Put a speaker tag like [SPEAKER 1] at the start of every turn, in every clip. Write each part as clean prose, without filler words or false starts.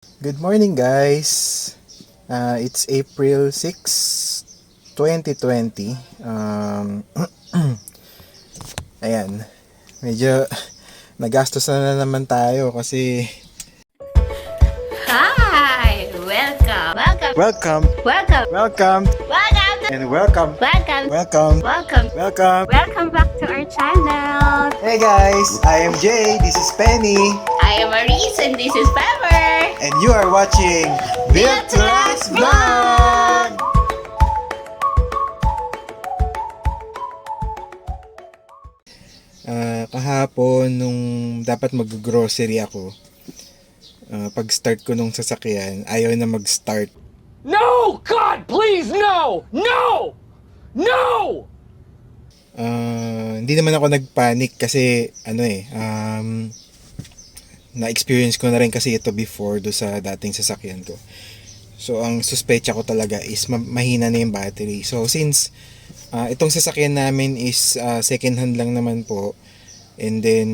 [SPEAKER 1] Good morning guys. It's April 6, 2020. Ayan. Medyo nagastos na naman tayo kasi
[SPEAKER 2] Hi! Welcome! Welcome!
[SPEAKER 1] welcome,
[SPEAKER 2] Welcome!
[SPEAKER 1] welcome,
[SPEAKER 2] Welcome!
[SPEAKER 1] and welcome,
[SPEAKER 2] Welcome!
[SPEAKER 1] welcome,
[SPEAKER 2] Welcome!
[SPEAKER 1] welcome.
[SPEAKER 2] Welcome back to our channel!
[SPEAKER 1] Hey guys, I am Jay, this is Penny,
[SPEAKER 2] I am Maurice and this is Pepper!
[SPEAKER 1] and you are watching Build to Last Vlog! Kahapon nung dapat mag-grocery ako, pag-start ko nung sasakyan, ayaw na mag-start.
[SPEAKER 3] No! God, please, no! No! No!
[SPEAKER 1] Hindi naman ako nagpanic kasi na-experience ko na rin kasi ito before do sa dating sasakyan ko. So ang suspecha ko talaga is mahina na yung battery. So since itong sasakyan namin is second hand lang naman po, and then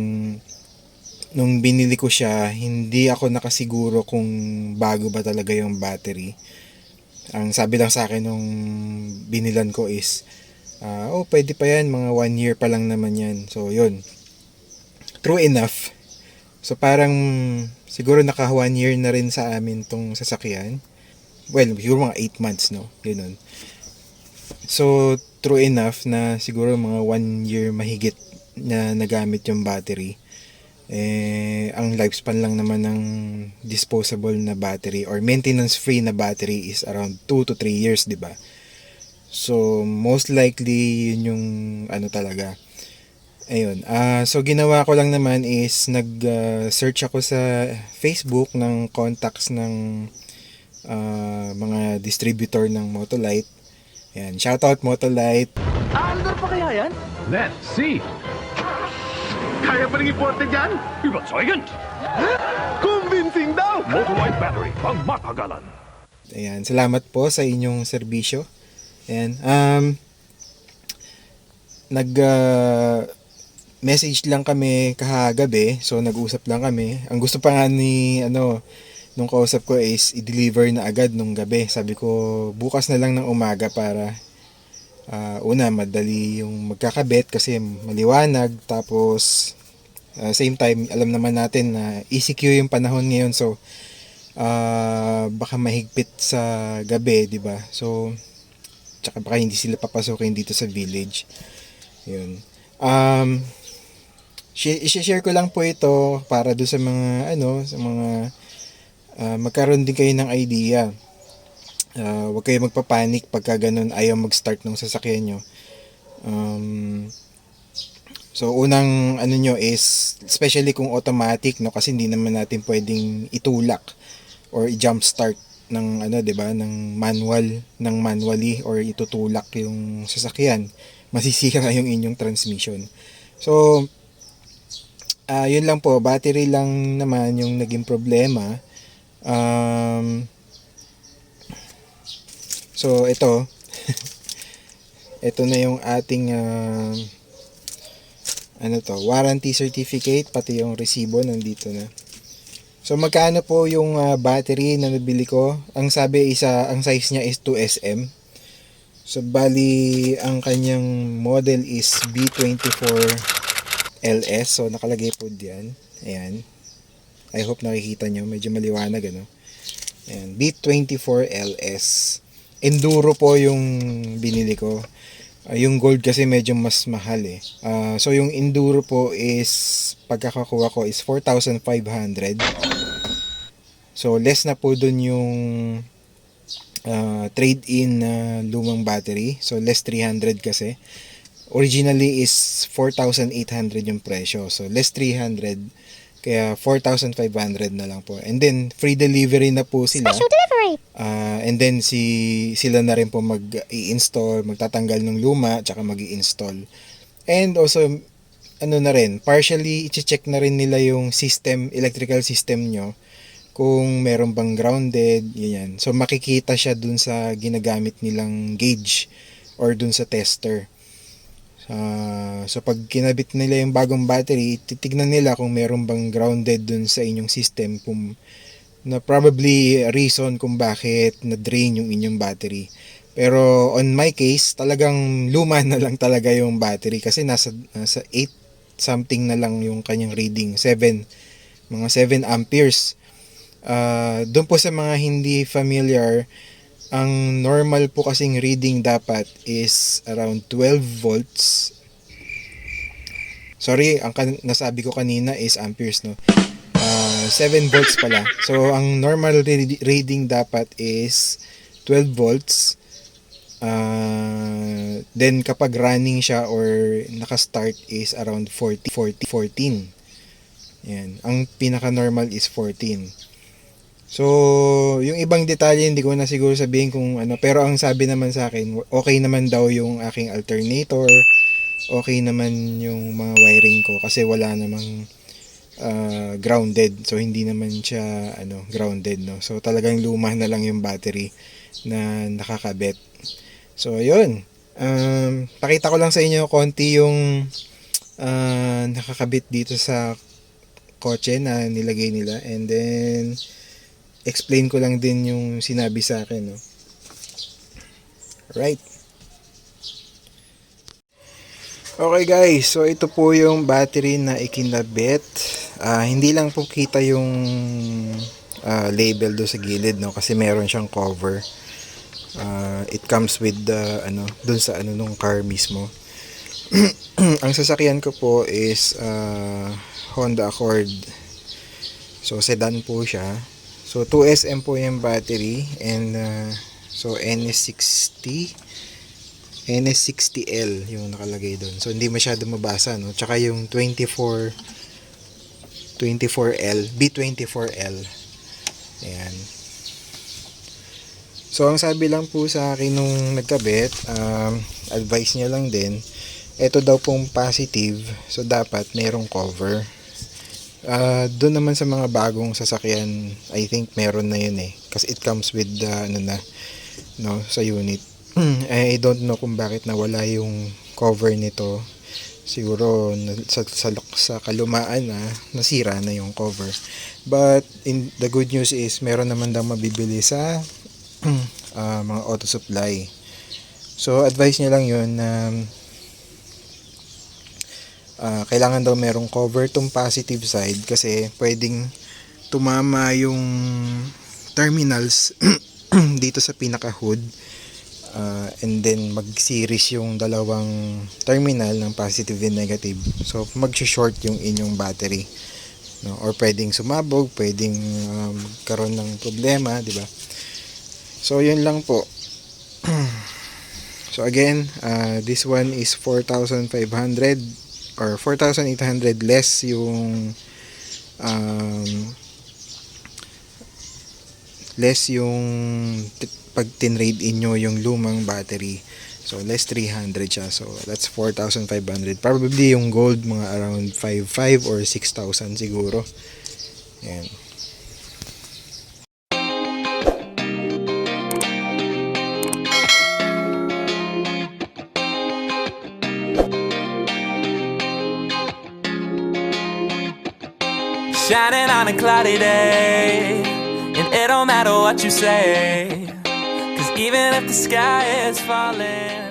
[SPEAKER 1] nung binili ko siya, hindi ako nakasiguro kung bago ba talaga yung battery. Ang sabi lang sa akin nung binilan ko is pwede pa yan, mga 1 year pa lang naman yan. So yun, true enough. So parang siguro naka 1 year na rin sa amin tong sasakyan. Well, siguro mga 8 months, no? Ganun. So, true enough na siguro mga 1 year mahigit na nagamit yung battery. Ang lifespan lang naman ng disposable na battery or maintenance-free na battery is around 2 to 3 years, di ba? So, most likely, yun yung talaga. Ayun. So, ginawa ko lang naman is nag-search ako sa Facebook ng contacts ng mga distributor ng Motolite. Ayan, shoutout Motolite.
[SPEAKER 3] Aandar pa kaya yan? Let's see. Kaya pa rin iporte dyan? Überzeugend! Convincing daw! Motolite battery, pang matagalan.
[SPEAKER 1] Ayan, salamat po sa inyong serbisyo. Ayan, message lang kami kahagabi, so nag-usap lang kami. Ang gusto pa nga ni nung kausap ko is i-deliver na agad nung gabi. Sabi ko bukas na lang ng umaga para madali yung magkakabit kasi maliwanag, tapos same time alam naman natin na ECQ yung panahon ngayon, so baka mahigpit sa gabi, di ba? So tsaka baka hindi sila papasukin dito sa village. Yun. I-share ko lang po ito para do sa mga sa mga magkaroon din kayo ng idea. Huwag kayo magpapanik pagka ganun ayaw mag-start ng sasakyan nyo. So unang nyo is, especially kung automatic, no, kasi hindi naman natin pwedeng itulak or i-jump start ng ng manually or itutulak yung sasakyan. Masisira yung inyong transmission. So yun lang po, battery lang naman yung naging problema. So ito ito na yung ating warranty certificate, pati yung resibo nandito na. So magkano po yung battery na nabili ko? Ang sabi ang size niya is 2SM. So bali ang kanyang model is B24LS. So nakalagay po diyan. Ayan. I hope nakikita nyo, medyo maliwanag Ayan, B24LS. Enduro po yung binili ko. Yung gold kasi medyo mas mahal so yung Enduro po is, pagkakakuha ko is 4,500. So less na po dun yung trade-in na lumang battery. So less 300 kasi. Originally is 4,800 yung presyo. So less 300. Kaya 4,500 na lang po. And then free delivery na po sila.
[SPEAKER 2] Special delivery!
[SPEAKER 1] And then sila na rin po mag-i-install, magtatanggal ng luma, tsaka mag-i-install. And also na rin, partially i-check na rin nila yung electrical system nyo, kung meron bang grounded, ganyan. So makikita siya dun sa ginagamit nilang gauge or dun sa tester. So pag kinabit nila yung bagong battery, titignan nila kung meron bang grounded dun sa inyong system, kung na probably reason kung bakit na-drain yung inyong battery. Pero on my case, talagang luma na lang talaga yung battery kasi nasa 8 something na lang yung kanyang reading, mga 7 amperes. Doon po sa mga hindi familiar, ang normal po kasing reading dapat is around 12 volts. Sorry, ang nasabi ko kanina is amperes, no? 7 volts pala. So, ang normal reading dapat is 12 volts. Then kapag running siya or naka-start is around 14. Yan. Ang pinaka-normal is 14. So, yung ibang detalye hindi ko na siguro sabihin kung ano, pero ang sabi naman sa akin, okay naman daw yung aking alternator, okay naman yung mga wiring ko kasi wala namang grounded. So, hindi naman siya grounded, no. So, talagang luma na lang yung battery na nakakabit. So, yun. Pakita ko lang sa inyo konti yung nakakabit dito sa kotse na nilagay nila. And then, explain ko lang din yung sinabi sa akin. No? Right. Okay guys, so ito po yung battery na ikinabit. Hindi lang po kita yung label do sa gilid, no? Kasi meron siyang cover. It comes with the dun sa nung car mismo. Ang sasakyan ko po is Honda Accord. So sedan po siya. So 2SM po yung battery and so NS60L yung nakalagay doon. So hindi masyado mabasa, no. Tsaka yung 24L, B24L. Ayan. So, ang sabi lang po sa akin nung nagkabit, advice niya lang din, ito daw pong positive, so dapat merong cover. Doon naman sa mga bagong sasakyan, I think meron na yun eh. Kasi it comes with the, sa unit. I don't know kung bakit nawala yung cover nito. Siguro sa kalumaan nasira na yung cover. But, the good news is, meron naman daw mabibili sa mga auto supply. So advice niya lang yun na kailangan daw merong cover tong positive side kasi pwedeng tumama yung terminals dito sa pinaka hood and then mag-series yung dalawang terminal ng positive and negative. So mag-short yung inyong battery, no? Or pwedeng sumabog, pwedeng magkaroon ng problema, di ba? So, yun lang po. So, again, this one is 4,500 or 4,800 less yung pag tinrade inyo yung lumang battery. So, less 300 siya. So, that's 4,500. Probably yung gold, mga around 5,500 or 6,000 siguro. Yan.
[SPEAKER 4] Shining on a cloudy day, and it don't matter what you say, 'cause even if the sky is falling